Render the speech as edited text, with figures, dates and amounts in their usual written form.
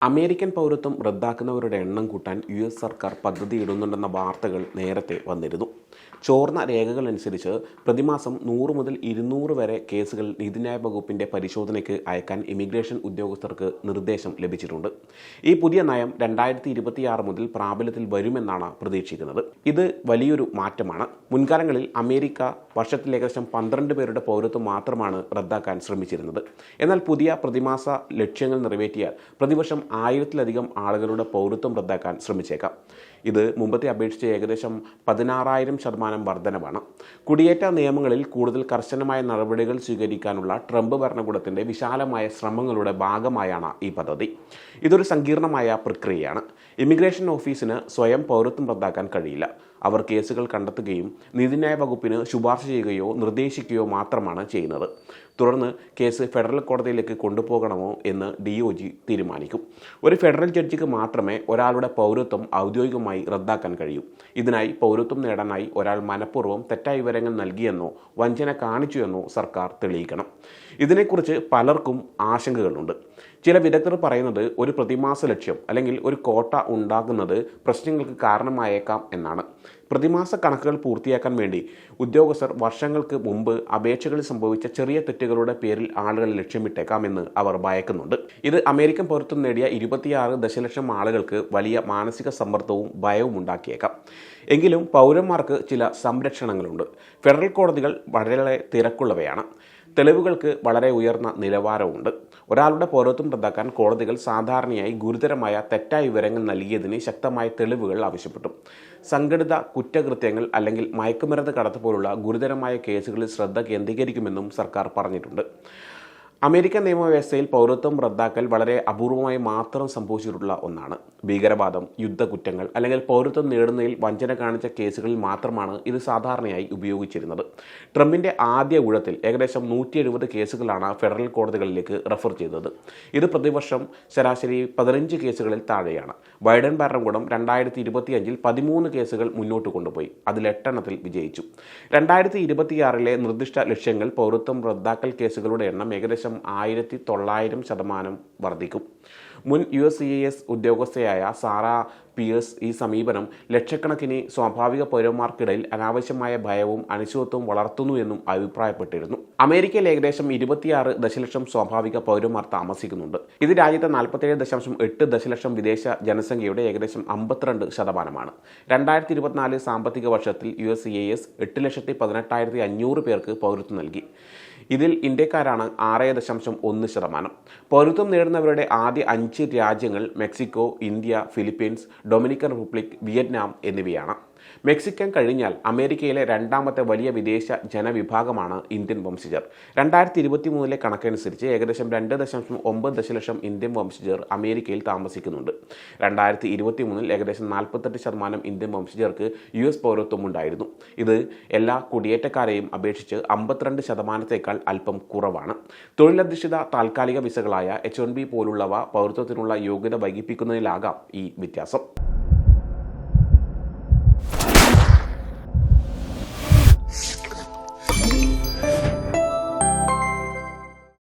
American പൗരത്വം റദ്ദാക്കുന്നവരുടെ എണ്ണം കൂട്ടാൻ യു.എസ്. സർക്കാർ പദ്ധതിയിടുന്നുണ്ടെന്ന വാർത്തകൾ നേരത്തെ വന്നിരുന്നു. ചോർന്ന രേഖകളനുസരിച്ച് പ്രതിമാസം 100 മുതൽ 200 വരെ കേസുകൾ നീതിന്യായ വകുപ്പിന്റെ പരിശോധനയ്ക്ക് അയക്കാൻ ഇമിഗ്രേഷൻ ഉദ്യോഗസ്ഥർക്ക് നിർദ്ദേശം ലഭിച്ചിട്ടുണ്ട്. ഈ പുതിയ നയം 2026 മുതൽ പ്രാബല്യത്തിൽ വരുമെന്നാണ് പ്രതീക്ഷിക്കുന്നത്. ഇത് വലിയൊരു മാറ്റമാണ്. മുൻകാലങ്ങളിൽ അമേരിക്ക വർഷത്തിൽ ഏകദേശം 12 പേരുടെ പൗരത്വം മാത്രമാണ് റദ്ദാക്കാൻ ശ്രമിച്ചിരുന്നത്. എന്നാൽ പുതിയ പ്രതിമാസ ലക്ഷ്യങ്ങൾ നിറവേറ്റിയാൽ പ്രതിവർഷം 1000-ലധികം ആളുകളുടെ പൗരത്വം റദ്ദാക്കാൻ ശ്രമിച്ചേക്കാം. ഇത് മുമ്പത്തെ അപേക്ഷിച്ച് ഏകദേശം 16,000% വർധനവാണ്. കുടിയേറ്റ നിയമങ്ങളിൽ കൂടുതൽ കർശനമായ നടപടികൾ സ്വീകരിക്കാനുള്ള ട്രംപ് ഭരണകൂടത്തിന്റെ വിശാലമായ ശ്രമങ്ങളുടെ ഭാഗമായാണ് ഈ പദ്ധതി. ഇതൊരു സങ്കീർണമായ പ്രക്രിയയാണ്. ഇമിഗ്രേഷൻ ഓഫീസിന് സ്വയം പൗരത്വം റദ്ദാക്കാൻ കഴിയില്ല. അവർ കേസുകൾ കണ്ടെത്തുകയും നീതിന്യായ വകുപ്പിന് ശുപാർശ ചെയ്യുകയോ നിർദ്ദേശിക്കുകയോ മാത്രമാണ് ചെയ്യുന്നത്. തുടർന്ന് കേസ് ഫെഡറൽ കോടതിയിലേക്ക് കൊണ്ടുപോകണമോ എന്ന് DOJ തീരുമാനിക്കും. ഒരു ഫെഡറൽ ജഡ്ജിക്ക് മാത്രമേ ഒരാളുടെ പൗരത്വം ഔദ്യോഗികമായി റദ്ദാക്കാൻ കഴിയൂ. ഇതിനായി പൗരത്വം നേടാനായി ഒരാൾ മനഃപൂർവ്വം തെറ്റായ വിവരങ്ങൾ നൽകിയെന്നോ വഞ്ചന കാണിച്ചുവെന്നോ സർക്കാർ തെളിയിക്കണം. ഇതിനെക്കുറിച്ച് പലർക്കും ആശങ്കകളുണ്ട്. ചില വിദഗ്ധർ പറയുന്നത് ഒരു പ്രതിമാസ ലക്ഷ്യം അല്ലെങ്കിൽ ഒരു കോട്ട ഉണ്ടാകുന്നത് പ്രശ്നങ്ങൾക്ക് കാരണമായേക്കാം എന്നാണ്. പ്രതിമാസ കണക്കുകൾ പൂർത്തിയാക്കാൻ വേണ്ടി ഉദ്യോഗസ്ഥർ വർഷങ്ങൾക്ക് മുമ്പ് അപേക്ഷകളിൽ സംഭവിച്ച ചെറിയ തെറ്റുകളുടെ പേരിൽ ആളുകളെ ലക്ഷ്യമിട്ടേക്കാമെന്ന് അവർ ഭയക്കുന്നുണ്ട്. ഇത് അമേരിക്കൻ പൗരത്വം നേടിയ 26 ദശലക്ഷം ആളുകൾക്ക് വലിയ മാനസിക സമ്മർദ്ദവും ഭയവും ഉണ്ടാക്കിയേക്കാം. എങ്കിലും പൗരന്മാർക്ക് ചില സംരക്ഷണങ്ങളുണ്ട്. ഫെഡറൽ കോടതികൾ വളരെ തിരക്കുള്ളവയാണ്. തെളിവുകൾക്ക് വളരെ ഉയർന്ന നിലവാരമുണ്ട്. ഒരാളുടെ പൗരത്വം റദ്ദാക്കാൻ കോടതികൾ സാധാരണയായി ഗുരുതരമായ തെറ്റായ വിവരങ്ങൾ നൽകിയതിന് ശക്തമായ തെളിവുകൾ ആവശ്യപ്പെട്ടു. സംഘടിത കുറ്റകൃത്യങ്ങൾ അല്ലെങ്കിൽ മയക്കുമരുന്ന് കടത്ത് പോലുള്ള ഗുരുതരമായ കേസുകളിൽ ശ്രദ്ധ കേന്ദ്രീകരിക്കുമെന്നും സർക്കാർ പറഞ്ഞിട്ടുണ്ട്. അമേരിക്കൻ നിയമവ്യവസ്ഥയിൽ പൗരത്വം റദ്ദാക്കൽ വളരെ അപൂർവമായി മാത്രം സംഭവിച്ചിട്ടുള്ള ഒന്നാണ്. ഭീകരവാദം, യുദ്ധക്കുറ്റങ്ങൾ അല്ലെങ്കിൽ പൗരത്വം നേടുന്നതിൽ വഞ്ചന കാണിച്ച കേസുകളിൽ മാത്രമാണ് ഇത് സാധാരണയായി ഉപയോഗിച്ചിരുന്നത്. ട്രംപിന്റെ ആദ്യ ഊഴത്തിൽ ഏകദേശം 170 കേസുകളാണ് ഫെഡറൽ കോടതികളിലേക്ക് റഫർ ചെയ്തത്. ഇത് പ്രതിവർഷം ശരാശരി 15 കേസുകളിൽ താഴെയാണ്. ബൈഡൻ ഭരണകൂടം 2025 13 കേസുകൾ മുന്നോട്ട് കൊണ്ടുപോയി. അതിൽ 8 വിജയിച്ചു. 2026 നിർദ്ദിഷ്ട ലക്ഷ്യങ്ങൾ പൗരത്വം റദ്ദാക്കൽ കേസുകളുടെ എണ്ണം ഏകദേശം 1900% വർദ്ധിക്കും. മുൻ USCIS ഉദ്യോഗസ്ഥയായ സാറ പിയേഴ്സ് ഈ സമീപനം ലക്ഷക്കണക്കിന് സ്വാഭാവിക പൗരന്മാർക്കിടയിൽ അനാവശ്യമായ ഭയവും അനിശ്ചിതത്വവും വളർത്തുന്നു എന്നും അഭിപ്രായപ്പെട്ടിരുന്നു. അമേരിക്കയിൽ ഏകദേശം 26 ദശലക്ഷം സ്വാഭാവിക പൗരന്മാർ താമസിക്കുന്നുണ്ട്. ഇത് രാജ്യത്തെ 47.8 ദശലക്ഷം വിദേശ ജനസംഖ്യയുടെ ഏകദേശം 52%. 2024 സാമ്പത്തിക വർഷത്തിൽ USCIS 8,18,500 പേർക്ക് പൗരത്വം നൽകി. ഇതിൽ ഇന്ത്യക്കാരാണ് 6.1%. പൗരത്വം നേടുന്നവരുടെ ആദ്യ 5 രാജ്യങ്ങൾ Mexico, India, Philippines, Dominican republic, Vietnam എന്നിവയാണ്. മെക്സിക്കൻ കഴിഞ്ഞാൽ അമേരിക്കയിലെ രണ്ടാമത്തെ വലിയ വിദേശ ജനവിഭാഗമാണ് ഇന്ത്യൻ വംശജർ. 2023 കണക്കനുസരിച്ച് ഏകദേശം 2.9 ദശലക്ഷം ഇന്ത്യൻ വംശജർ അമേരിക്കയിൽ താമസിക്കുന്നുണ്ട്. 2023 ഏകദേശം 48% ഇന്ത്യൻ വംശജർക്ക് US പൗരത്വം ഉണ്ടായിരുന്നു. ഇത് എല്ലാ കുടിയേറ്റക്കാരെയും അപേക്ഷിച്ച് 52%-ത്തേക്കാൾ അല്പം കുറവാണ്. തൊഴിലധിഷ്ഠിത താൽക്കാലിക വിസകളായ H-1B പോലുള്ളവ പൗരത്വത്തിനുള്ള യോഗ്യത വൈകിപ്പിക്കുന്നതിലാകാം ഈ വ്യത്യാസം.